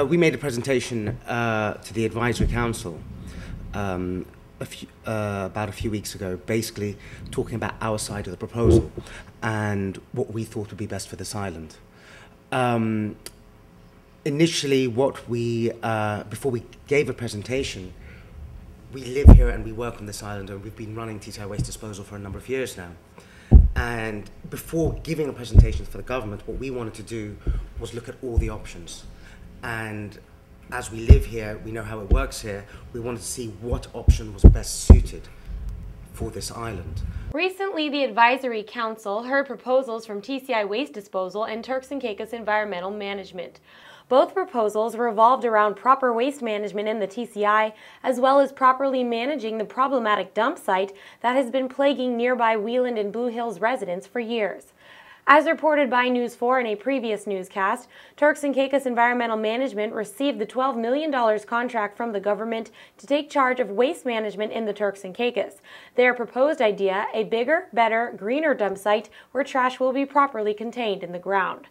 We made a presentation to the Advisory Council about a few weeks ago, basically talking about our side of the proposal and what we thought would be best for this island. Initially, before we gave a presentation, we live here and we work on this island, and we've been running TCI waste disposal for a number of years now. And before giving a presentation for the government, what we wanted to do was look at all the options. And as we live here, we know how it works here, we wanted to see what option was best suited for this island. Recently, the Advisory Council heard proposals from TCI Waste Disposal and Turks and Caicos Environmental Management. Both proposals revolved around proper waste management in the TCI, as well as properly managing the problematic dump site that has been plaguing nearby Wheeland and Blue Hills residents for years. As reported by News 4 in a previous newscast, Turks and Caicos Environmental Management received the $12 million contract from the government to take charge of waste management in the Turks and Caicos. Their proposed idea, a bigger, better, greener dump site where trash will be properly contained in the ground.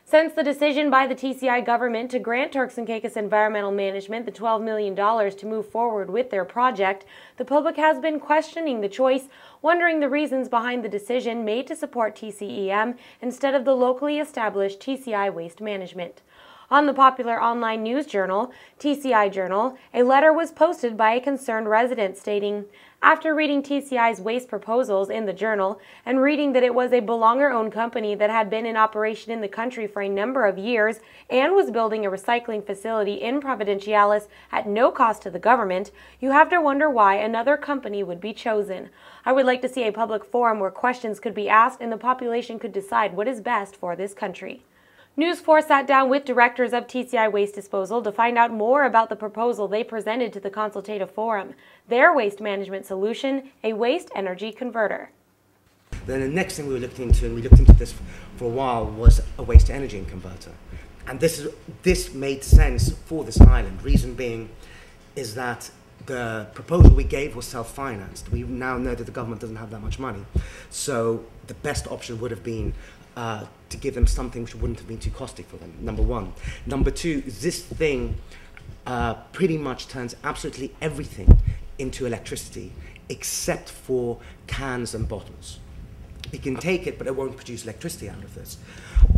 Since the decision by the TCI government to grant Turks and Caicos Environmental Management the $12 million to move forward with their project, the public has been questioning the choice, wondering the reasons behind the decision made to support TCEM instead of the locally established TCI Waste Management. On the popular online news journal, TCI Journal, a letter was posted by a concerned resident stating, "After reading TCI's waste proposals in the journal and reading that it was a belonger-owned company that had been in operation in the country for a number of years and was building a recycling facility in Providenciales at no cost to the government, you have to wonder why another company would be chosen. I would like to see a public forum where questions could be asked and the population could decide what is best for this country." News 4 sat down with directors of TCI Waste Disposal to find out more about the proposal they presented to the consultative forum, their waste management solution, a waste energy converter. Then the next thing we looked into, and we looked into this for a while, was a waste energy converter. And this made sense for this island. Reason being is that the proposal we gave was self-financed. We now know that the government doesn't have that much money. So the best option would have been to give them something which wouldn't have been too costly for them, number one. Number two, this thing pretty much turns absolutely everything into electricity except for cans and bottles. It can take it, but it won't produce electricity out of this.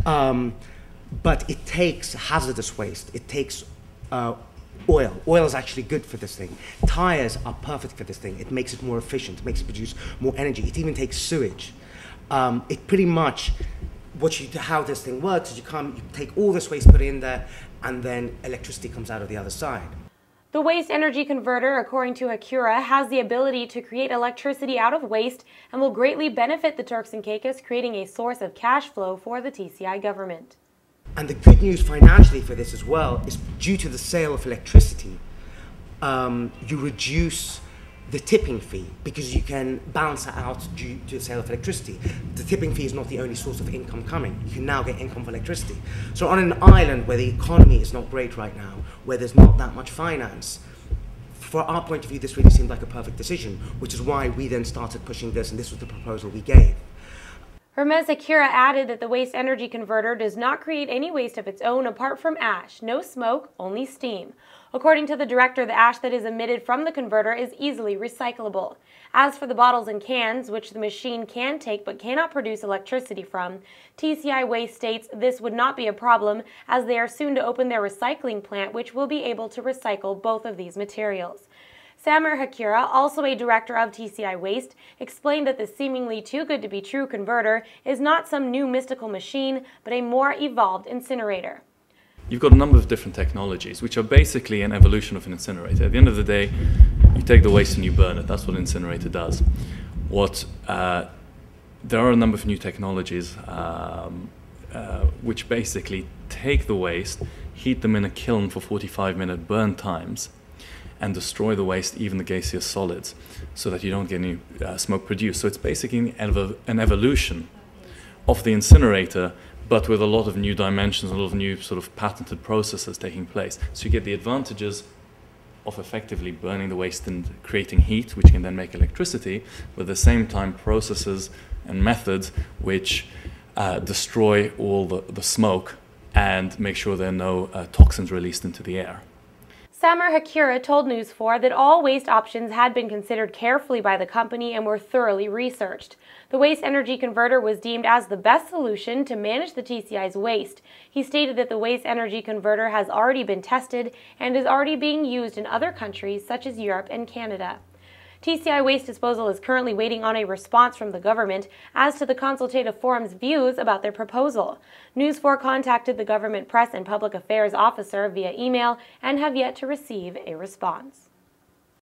But it takes hazardous waste. It takes oil. Oil is actually good for this thing. Tires are perfect for this thing. It makes it more efficient. It makes it produce more energy. It even takes sewage. It pretty much, how this thing works is you take all this waste, put it in there, and then electricity comes out of the other side. The waste energy converter, according to Acura, has the ability to create electricity out of waste and will greatly benefit the Turks and Caicos, creating a source of cash flow for the TCI government. And the good news financially for this as well is due to the sale of electricity, you reduce the tipping fee because you can balance it out due to the sale of electricity. The tipping fee is not the only source of income coming. You can now get income for electricity. So on an island where the economy is not great right now, where there's not that much finance, for our point of view, this really seemed like a perfect decision, which is why we then started pushing this, and this was the proposal we gave. Hermes Acura added that the waste energy converter does not create any waste of its own apart from ash. No smoke, only steam. According to the director, the ash that is emitted from the converter is easily recyclable. As for the bottles and cans, which the machine can take but cannot produce electricity from, TCI Waste states this would not be a problem as they are soon to open their recycling plant which will be able to recycle both of these materials. Samer Hakira, also a director of TCI Waste, explained that the seemingly too good to be true converter is not some new mystical machine, but a more evolved incinerator. You've got a number of different technologies, which are basically an evolution of an incinerator. At the end of the day, you take the waste and you burn it. That's what an incinerator does. There are a number of new technologies which basically take the waste, heat them in a kiln for 45-minute burn times, and destroy the waste, even the gaseous solids, so that you don't get any smoke produced. So it's basically an evolution of the incinerator, but with a lot of new dimensions, a lot of new sort of patented processes taking place. So you get the advantages of effectively burning the waste and creating heat, which can then make electricity, but at the same time processes and methods which destroy all the smoke and make sure there are no toxins released into the air. Samer Hakura told News 4 that all waste options had been considered carefully by the company and were thoroughly researched. The waste energy converter was deemed as the best solution to manage the TCI's waste. He stated that the waste energy converter has already been tested and is already being used in other countries such as Europe and Canada. TCI Waste Disposal is currently waiting on a response from the government as to the consultative forum's views about their proposal. News 4 contacted the government press and public affairs officer via email and have yet to receive a response.